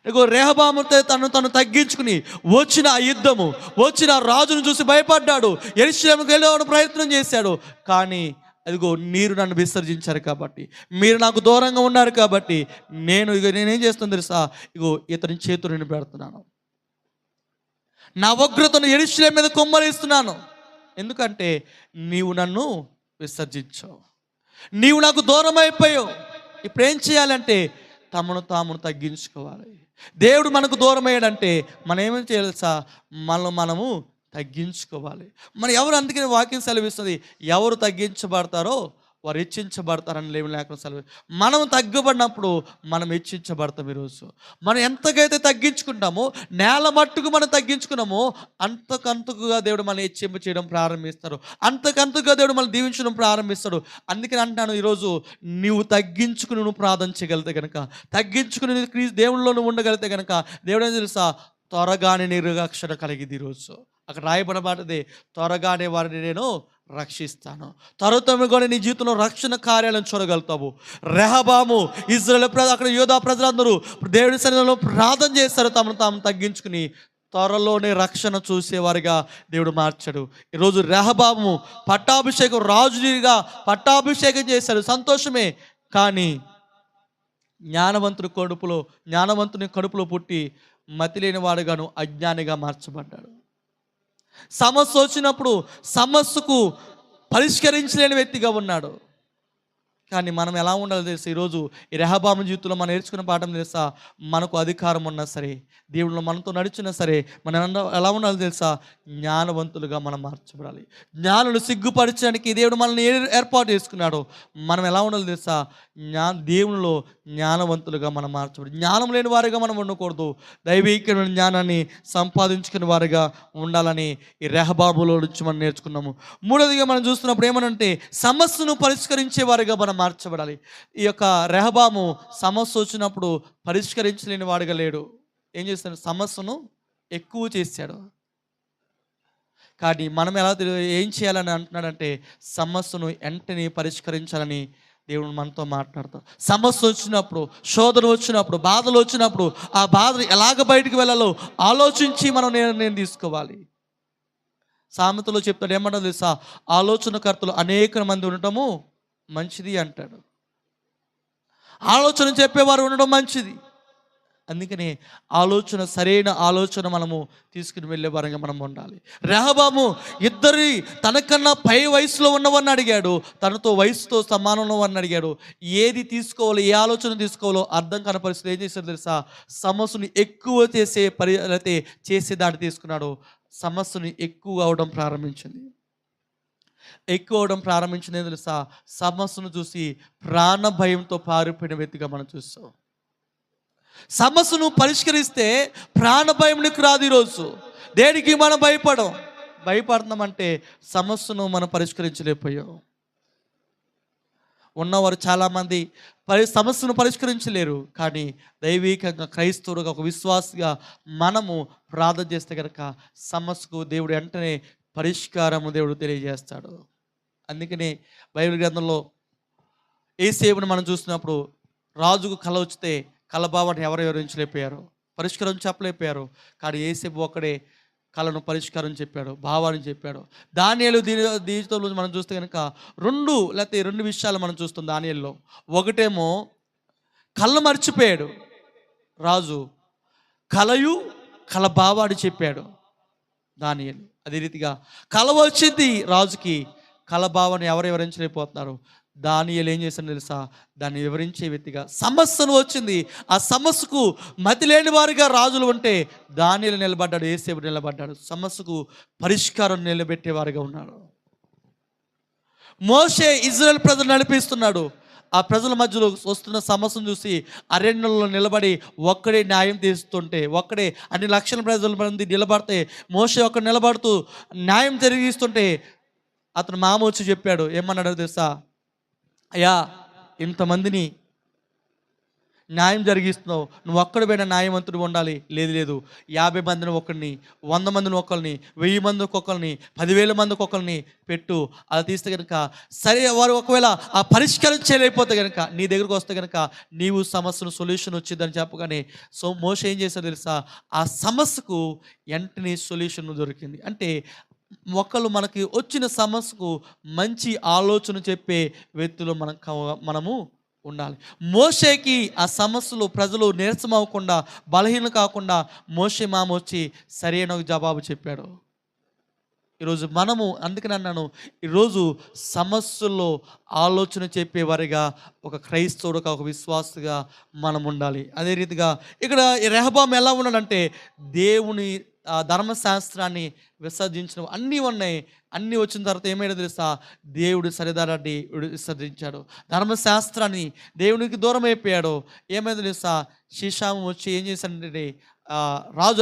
A: ఇగో రెహబాముతో తను తగ్గించుకుని వచ్చిన ఆ యుద్ధము, వచ్చిన రాజును చూసి భయపడ్డాడు, యెరూషలేముకు వెళ్ళేవాడు ప్రయత్నం చేశాడు. కానీ అదిగో మీరు నన్ను విసర్జించారు కాబట్టి, మీరు నాకు దూరంగా ఉన్నారు కాబట్టి నేనేం చేస్తాను తెలుసా, ఇగో ఇతని చేతులు నేను పెడుతున్నాను, నా ఉగ్రతను యెరూషలేము మీద కుమ్మరిస్తున్నాను. ఎందుకంటే నీవు నన్ను విసర్జించావు, నీవు నాకు దూరం అయిపోయావు. ఇప్పుడు ఏం చేయాలంటే తమను తామును తగ్గించుకోవాలి. దేవుడు మనకు దూరం అయ్యాడంటే మనం ఏమేమి చేయాలి తెలుసా, మనము తగ్గించుకోవాలి. ఎవరు, అందుకని వాక్యం సెలవిస్తుంది, ఎవరు తగ్గించబడతారో వారు హెచ్చించబడతారని లేఖనం సెలవు. మనం తగ్గబడినప్పుడు మనం హెచ్చించబడతాం. ఈరోజు మనం ఎంతకైతే తగ్గించుకుంటామో, నేల మట్టుకు మనం తగ్గించుకున్నామో అంతకంతకుగా దేవుడు మనం హెచ్చింపు చేయడం ప్రారంభిస్తాడు, అంతకంతకుగా దేవుడు మనం దీవించడం ప్రారంభిస్తాడు. అందుకని అంటాను, ఈరోజు నువ్వు తగ్గించుకుని నువ్వు ప్రార్థన చేయగలిగితే కనుక, తగ్గించుకుని దేవుళ్ళలో నువ్వు ఉండగలిగితే కనుక దేవుడు ఏం తెలుసా, త్వరగానే నిరక్షణ కలిగింది. ఈరోజు అక్కడ రాయబడబడ్డది, త్వరగానే వారిని నేను రక్షిస్తాను. త్వరతోనే నీ జీవితంలో రక్షణ కార్యాలను చూడగలుగుతావు. రెహబాము, ఇజ్రాయేల్ అక్కడ యోధా ప్రజలందరూ దేవుని సన్నిధిలో ప్రార్థన చేస్తారు, తమను తాము తగ్గించుకుని త్వరలోనే రక్షణ చూసేవారిగా దేవుడు మార్చాడు. ఈరోజు రెహబాము పట్టాభిషేకం, రాజునిగా పట్టాభిషేకం చేశాడు, సంతోషమే. కానీ జ్ఞానవంతుని కడుపులో పుట్టి మతి లేని వాడుగాను అజ్ఞానిగా మార్చబడ్డాడు. సమస్య వచ్చినప్పుడు సమస్యకు పరిష్కరించలేని వ్యక్తిగా ఉన్నాడు. కానీ మనం ఎలా ఉండాలో తెలుసా? ఈరోజు ఈ రెహబాము జీవితంలో మనం నేర్చుకున్న పాఠం తెలుసా? మనకు అధికారం ఉన్నా సరే, దేవుళ్ళు మనతో నడిచినా సరే, మనం ఎలా ఉండాలో తెలుసా? జ్ఞానవంతులుగా మనం మార్చబడాలి. జ్ఞానులు సిగ్గుపరచడానికి దేవుడు మనల్ని ఏర్పాటు చేసుకున్నాడు. మనం ఎలా ఉండాలో తెలుసా? దేవునిలో జ్ఞానవంతులుగా మనం మార్చబడి, జ్ఞానం లేని వారిగా మనం ఉండకూడదు. దైవీకమైన జ్ఞానాన్ని సంపాదించుకునే వారిగా ఉండాలని ఈ రెహబాములో నుంచి మనం నేర్చుకున్నాము. మూడవదిగా మనం చూస్తున్నప్పుడు ఏమనంటే, సమస్యను పరిష్కరించే వారిగా మనం మార్చబడాలి. ఈ యొక్క రెహబాము సమస్య వచ్చినప్పుడు పరిష్కరించలేని వాడిగా లేడు. ఏం చేస్తాడు? సమస్యను ఎక్కువ చేశాడు. కానీ మనం ఏం చేయాలని అంటున్నాడంటే, సమస్యను వెంటనే పరిష్కరించాలని దేవుడు మనతో మాట్లాడతాడు. సమస్య వచ్చినప్పుడు, శోధన వచ్చినప్పుడు, బాధలు వచ్చినప్పుడు ఆ బాధలు ఎలాగ బయటికి వెళ్ళాలో ఆలోచించి మనం నిర్ణయం తీసుకోవాలి. సామెతలో చెప్తాడు, ఏమంటారు తెలుసా? ఆలోచనకర్తలు అనేక మంది ఉండటము మంచిది అంటాడు. ఆలోచన చెప్పేవారు ఉండడం మంచిది. అందుకని సరైన ఆలోచన మనము తీసుకుని వెళ్ళే వారంగా మనం ఉండాలి. రెహబాము తనకన్నా పై వయసులో ఉన్నవారిని అడిగాడు, తనతో వయసుతో సమానంలో వారిని అడిగాడు. ఏది తీసుకోవాలో, ఏ ఆలోచన తీసుకోవాలో అర్థం కాని పరిస్థితి ఏం చేశాడు తెలుసా? సమస్యను ఎక్కువ చేసేదాన్ని తీసుకున్నాడు. సమస్యను ఎక్కువ అవడం ప్రారంభించింది తెలుసా? సమస్యను చూసి ప్రాణ భయంతో పారిపోయిన వ్యక్తిగా మనం చూస్తాం. సమస్యను పరిష్కరిస్తే ప్రాణ భయం నీకు రాదు. ఈరోజు దేనికి మనం భయపడుతున్నామంటే సమస్యను మనం పరిష్కరించలేకపోయాం. ఉన్నవారు చాలామంది సమస్యను పరిష్కరించలేరు. కానీ దైవికంగా, క్రైస్తవుడుగా, ఒక విశ్వాసిగా మనము ప్రార్థన చేస్తే కనుక సమస్యకు దేవుడు వెంటనే పరిష్కారము దేవుడు తెలియజేస్తాడు. అందుకనే బైబిల్ గ్రంథంలో యేసేపుని మనం చూసినప్పుడు రాజుకు కల వచ్చితే కలభావాన్ని ఎవరు వివరించలేకపోయారు, పరిష్కారం చెప్పలేకపోయారు. కానీ యేసేపు ఒక్కడే కళను పరిష్కారం చెప్పాడు, భావాన్ని చెప్పాడు. దానియేలు దీనితో మనం చూస్తే కనుక రెండు విషయాలు మనం చూస్తాం దానియేలులో. ఒకటేమో కళ్ళు మర్చిపోయాడు రాజు, కళ భావాన్ని చెప్పాడు దానియేలు. అదే రీతిగా కళ వచ్చింది రాజుకి, కళ భావాన్ని ఎవరు వివరించలేకపోతున్నారు. దానియేలు ఏం చేశాడు తెలుసా? దాన్ని వివరించే వ్యక్తిగా. సమస్యను వచ్చింది, ఆ సమస్యకు మతి లేని వారిగా రాజులు ఉంటే దానియేలు నిలబడ్డాడు, యేసేపు నిలబడ్డాడు. సమస్యకు పరిష్కారం నిలబెట్టేవారిగా ఉన్నాడు. మోషే ఇజ్రాయెల్ ప్రజలు నడిపిస్తున్నాడు. ఆ ప్రజల మధ్యలో వస్తున్న సమస్యను చూసి అరణ్యంలో నిలబడి ఒక్కడే న్యాయం తీస్తుంటే, ఒక్కడే అన్ని లక్షల ప్రజల మంది నిలబడితే మోషే ఒక్కడు నిలబడుతూ న్యాయం జరిగిస్తుంటే అతను మామ వచ్చి చెప్పాడు, ఏమన్నాడో తెలుసా? అయ్యా, ఇంతమందిని న్యాయం జరిగిస్తున్నావు, నువ్వు ఒక్కడిపైన న్యాయవంతుడు ఉండాలి. లేదు 50 మందిని ఒకరిని, 100 మందిని ఒకరిని, 1000 మందికి ఒకరిని, 10,000 మందికి ఒకరిని పెట్టు. అలా తీస్తే కనుక సరే, వారు ఒకవేళ ఆ పరిష్కారం చేయలేకపోతే కనుక నీ దగ్గరకు వస్తే కనుక నీవు సమస్యను సొల్యూషన్ వచ్చిందని చెప్పగానే మోషే ఏం చేశాడో తెలుసా? ఆ సమస్యకు వెంటనే సొల్యూషన్ దొరికింది. అంటే ఒకళ్ళు మనకి వచ్చిన సమస్యకు మంచి ఆలోచన చెప్పే వ్యక్తులు మనము ఉండాలి. మోషేకి ఆ సమస్యలు ప్రజలు నీరసం అవ్వకుండా, బలహీన కాకుండా మోషే మామ వచ్చి సరైన జవాబు చెప్పాడు. ఈరోజు మనము, అందుకని అన్నాను, ఈరోజు సమస్యల్లో ఆలోచన చెప్పేవారిగా ఒక క్రైస్తవుడుగా, ఒక విశ్వాసగా మనం ఉండాలి. అదే రీతిగా ఇక్కడ రెహబాము ఎలా ఉన్నాడంటే, దేవుని ధర్మశాస్త్రాన్ని విసర్జించిన అన్నీ ఉన్నాయి. అన్నీ వచ్చిన తర్వాత ఏమైనా తెలుసా? దేవుడు సరిదారాన్ని విసర్జించాడు, ధర్మశాస్త్రాన్ని దేవునికి దూరం అయిపోయాడు. ఏమైనా తెలుసా? షీషాము వచ్చి ఏం చేశాడంటే,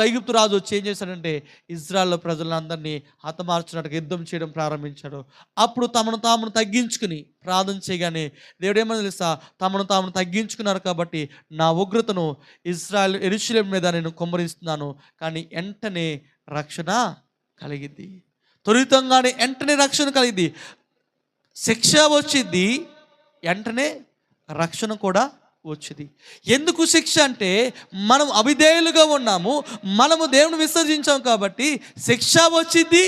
A: ఐగుప్తు రాజు వచ్చి ఏం చేశాడంటే ఇజ్రాయెల్ ప్రజలందరినీ హతమార్చినట్టుగా యుద్ధం చేయడం ప్రారంభించాడు. అప్పుడు తమను తగ్గించుకుని ప్రార్థన చేయగానే దేవుడు ఏమని తెలుసా? తమను తగ్గించుకున్నారు కాబట్టి నా ఉగ్రతను యెరూషలేము మీద నేను కుమ్మరిస్తున్నాను. కానీ వెంటనే రక్షణ కలిగింది. త్వరితంగానే వెంటనే రక్షణ కలిగింది. శిక్ష వచ్చింది, వెంటనే రక్షణ కూడా వచ్చింది. ఎందుకు శిక్ష అంటే మనం అవిధేయులుగా ఉన్నాము, మనము దేవుని విసర్జించాం కాబట్టి శిక్ష వచ్చింది,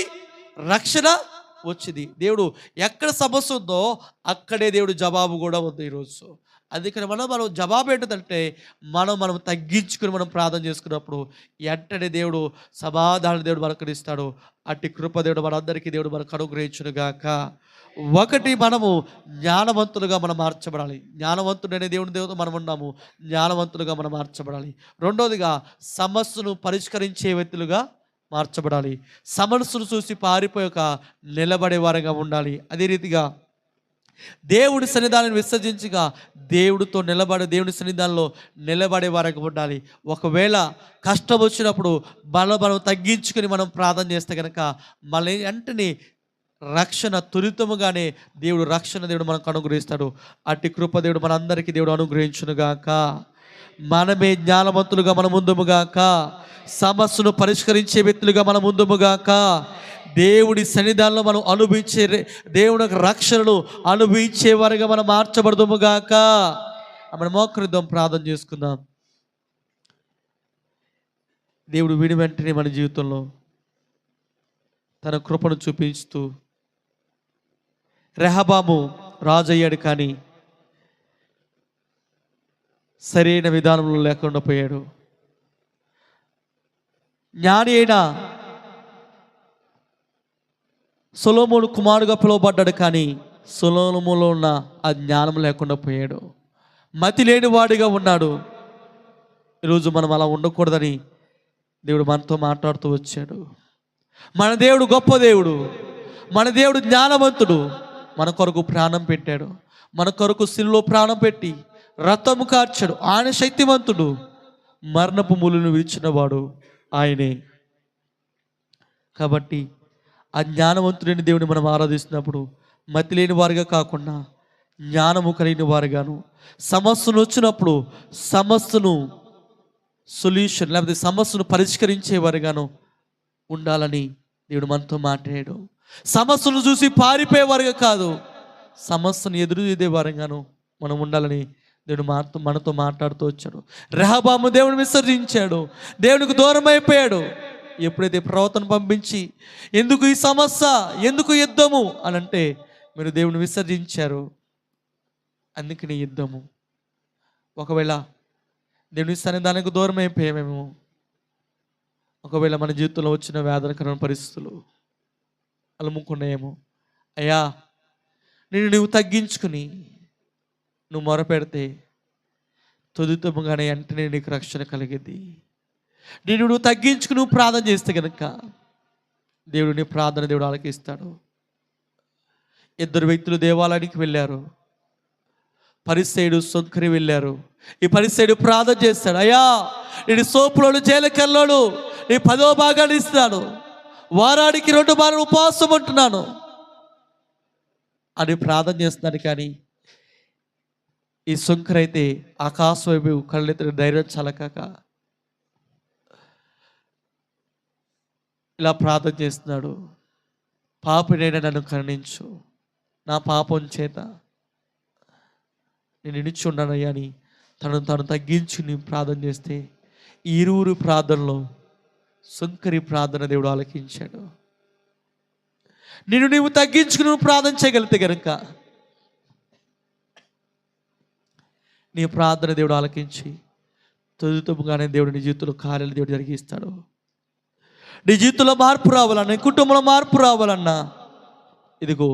A: రక్షణ వచ్చింది. దేవుడు ఎక్కడ సమస్య ఉందో అక్కడే దేవుడు జవాబు కూడా ఉంది ఈరోజు. అందుకని మనం జవాబు ఏంటంటే మనం తగ్గించుకుని మనం ప్రార్థన చేసుకున్నప్పుడు వెంటనే దేవుడు సమాధానం దేవుడు మనకు ఇస్తాడు. అట్టి కృప దేవుడు మనందరికీ దేవుడు మనకు అనుగ్రహించును గాక. ఒకటి, మనము జ్ఞానవంతులుగా మనం మార్చబడాలి. జ్ఞానవంతుడనే దేవునితో మనం ఉన్నాము, జ్ఞానవంతులుగా మనం మార్చబడాలి. రెండోదిగా, సమస్యను పరిష్కరించే వ్యక్తులుగా మార్చబడాలి. సమస్యను చూసి పారిపోయాక నిలబడే వారిగా ఉండాలి. అదే రీతిగా దేవుడి సన్నిధానాన్ని విసర్జించగా దేవుడితో దేవుడి సన్నిధానంలో నిలబడే వారికి ఉండాలి. ఒకవేళ కష్టం వచ్చినప్పుడు మనం తగ్గించుకొని మనం ప్రార్థన చేస్తే కనుక మళ్ళీ వెంటనే రక్షణ త్వరితముగానే దేవుడు మనకు అనుగ్రహిస్తాడు. అట్టి కృప దేవుడు మనందరికీ దేవుడు అనుగ్రహించునుగాక. మనమే జ్ఞానవంతులుగా మన ముందుముగాక, సమస్యను పరిష్కరించే వ్యక్తులుగా మన ముందుముగాక, దేవుడి సన్నిధానంలో మనం అనుభవించే దేవుని యొక్క రక్షణను అనుభవించే వారిగా మనం మార్చబడదుముగాక. మనం మోకరిద్దాం, ప్రార్థన చేసుకుందాం. దేవుడు విని వెంటనే మన జీవితంలో తన కృపను చూపిస్తూ, రెహబాము రాజు అయ్యాడు కానీ సరైన విధానంలో లేకుండా పోయాడు. జ్ఞాని అయిన సొలొమోను కుమారుడుగా పిలువబడ్డాడు కానీ సొలొమోనులో ఉన్న ఆ జ్ఞానం లేకుండా పోయాడు. మతి లేని వాడిగా ఉన్నాడు. ఈరోజు మనం అలా ఉండకూడదని దేవుడు మనతో మాట్లాడుతూ వచ్చాడు. మన దేవుడు గొప్ప దేవుడు, మన దేవుడు జ్ఞానవంతుడు. మన కొరకు ప్రాణం పెట్టాడు, మన కొరకు శిలువలో ప్రాణం పెట్టి రక్తము కార్చాడు. ఆయన శక్తివంతుడు, మరణపు ములును విరిచినవాడు ఆయనే. కాబట్టి ఆ జ్ఞానవంతుడైన దేవుని మనం ఆరాధిస్తున్నప్పుడు మతి లేని వారిగా కాకుండా జ్ఞానము కలిగిన వారుగాను, సమస్యను వచ్చినప్పుడు సమస్యను సొల్యూషన్ లేకపోతే సమస్యను పరిష్కరించేవారుగాను ఉండాలని దేవుడు మనతో మాట్లాడాడు. సమస్యను చూసి పారిపోయేవారుగా కాదు, సమస్యను ఎదురుదేవారుగాను మనం ఉండాలని దేవుడు మనతో మాట్లాడుతూ వచ్చాడు. రెహబాము దేవుని విసర్జించాడు, దేవునికి దూరం అయిపోయాడు. ఎప్పుడైతే ప్రవక్తను పంపించి ఎందుకు ఈ సమస్య, ఎందుకు యుద్ధము అని అంటే, మీరు దేవుని విసర్జించారు అందుకని యుద్ధము. ఒకవేళ దేవుని సన్నిధానానికి దూరం అయిపోయామేమో, ఒకవేళ మన జీవితంలో వచ్చిన వేదనకరమైన పరిస్థితులు అలుముకున్నాయేమో, అయ్యా నువ్వు తగ్గించుకుని నువ్వు మొరపెడితే తుదితముగానే వెంటనే నీకు రక్షణ కలిగింది. నువ్వు తగ్గించుకుని నువ్వు ప్రార్థన చేస్తే కనుక దేవుడు నీ ప్రార్థన దేవుడు ఆలకిస్తాడు. ఇద్దరు వ్యక్తులు దేవాలయానికి వెళ్ళారు. పరిసయ్యుడు సొంకరి వెళ్ళారు. ఈ పరిసయ్యుడు ప్రార్థన చేస్తాడు, అయ్యా నేను సోపులోడు జైలకెళ్ళోడు నీ 10వ భాగాన్ని ఇస్తాను, వారానికి 2 మార్లు ఉపవాసం ఉంటున్నాను అని ప్రార్థన చేస్తున్నాడు. కానీ ఈ శంకర్ అయితే ఆకాశం వైపు కళ్ళెత్తిన ధైర్యం చలకక ఇలా ప్రార్థన చేస్తున్నాడు, పాపినైనా నన్ను కరుణించు, నా పాపం చేత నేను నిలిచి ఉన్నానయ్యా అని తను తగ్గించుని ప్రార్థన చేస్తే ఈ ఇరువురు ప్రార్థనలో శంకరి ప్రార్థన దేవుడు ఆలకించాడు. నీవు తగ్గించుకుని ప్రార్థన చేయగలిగితే కనుక నీ ప్రార్థన దేవుడు ఆలకించి తుదితముగానే దేవుడు నీ జీవితంలో కార్యాలు దేవుడు జరిగిస్తాడు. నీ జీవితంలో మార్పు రావాలన్నా, నీ కుటుంబంలో మార్పు రావాలన్నా ఇదిగో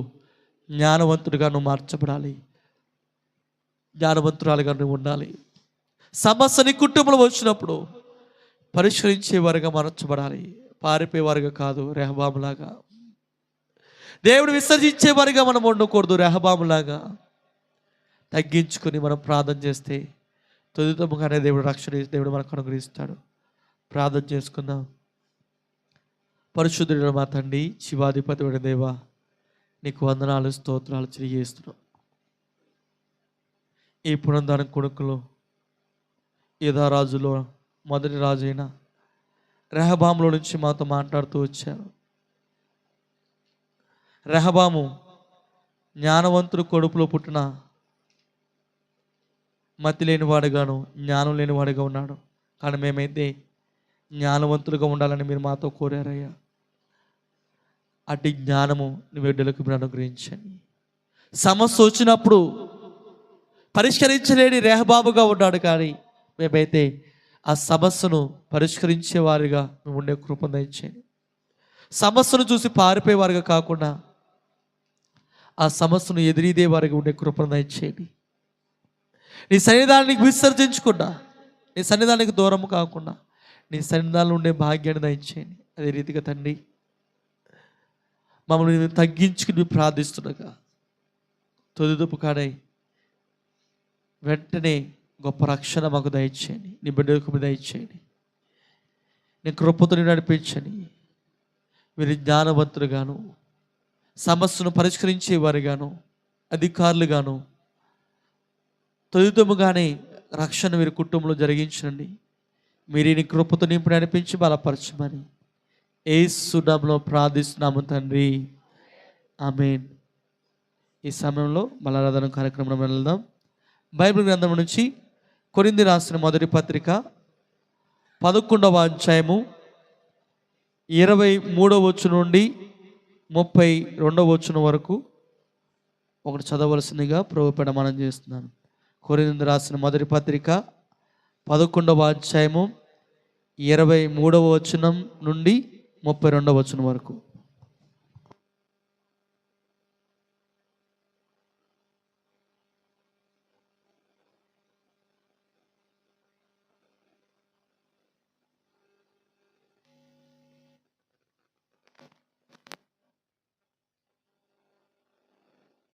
A: జ్ఞానవంతుడిగా నువ్వు మార్చబడాలి, జ్ఞానవంతురాలుగా నువ్వు ఉండాలి. సమస్య నీ కుటుంబంలో వచ్చినప్పుడు పరిష్కరించేవారుగా మార్చబడాలి, పారిపోయేవారుగా కాదు. రెహబాములాగా దేవుడు విసర్జించేవారుగా మనం ఉండకూడదు. రెహబాములాగా తగ్గించుకొని మనం ప్రార్థన చేస్తే తుదితముగానే దేవుడు మనకు అనుగ్రహిస్తాడు. ప్రార్థన చేసుకుందాం. పరిశుద్ధుడైన మా తండ్రి, శివాధిపతివైన దేవా, నీకు వందనాలు, స్తోత్రాలు తెలియజేస్తున్నాం. ఈ పునందానం కొడుకులో యూదారాజులో మొదటి రాజు అయిన రెహబాములో నుంచి మాతో మాట్లాడుతూ వచ్చారు. రెహబాము జ్ఞానవంతుడు కొడుకులో పుట్టిన మతి లేనివాడుగాను జ్ఞానం లేనివాడుగా ఉన్నాడు. కానీ మేమైతే జ్ఞానవంతులుగా ఉండాలని మీరు మాతో కోరారయ్యా. అటు జ్ఞానము నీ బిడ్డలకు మీరు అనుగ్రహించండి. సమస్య వచ్చినప్పుడు పరిష్కరించలేని రెహబాబుగా ఉన్నాడు, కానీ మేమైతే ఆ సమస్యను పరిష్కరించేవారిగా మేము ఉండే కృపను దయచేయండి. సమస్యను చూసి పారిపోయేవారిగా కాకుండా ఆ సమస్యను ఎదిరిదే వారికి ఉండే కృపను దయచేయండి. నీ సన్నిధానానికి విసర్జించకుండా, నీ సన్నిధానానికి దూరం కాకుండా నీ సన్నిధానంలో ఉండే భాగ్యాన్ని దయచేయండి. అదే రీతిగా తండ్రి, మమ్మల్ని తగ్గించుకుని ప్రార్థిస్తుండగా తొలిదొప్పు కాడై వెంటనే గొప్ప రక్షణ మాకు దయచేయండి. నీ బిడ్డలకు దయచేయండి. నీ కృపతో నడిపించండి. మీరు జ్ఞానవంతులుగాను, సమస్యను పరిష్కరించేవారుగాను, అధికారులుగాను తొలిదొమ్ముగానే రక్షణ మీరు కుటుంబంలో జరిగించండి. మీరు నీ కృపతో నింపి నడిపించి బలపరచమని యేసు నామములో ప్రార్థిస్తున్నాము తండ్రి, ఆమేన్. ఈ సమయంలో బలారాధన కార్యక్రమంలో వెళ్దాం. బైబిల్ గ్రంథం నుంచి కొరింథీ రాసిన మొదటి పత్రిక 11వ అధ్యాయము 23వ వచనం నుండి 32వ వచనం వరకు ఒకటి చదవలసిందిగా ప్రభుపేట మనం చేస్తున్నాను. కొరింథీ రాసిన మొదటి పత్రిక 11వ అధ్యాయము 23వ వచనం నుండి 32వ వచనం వరకు.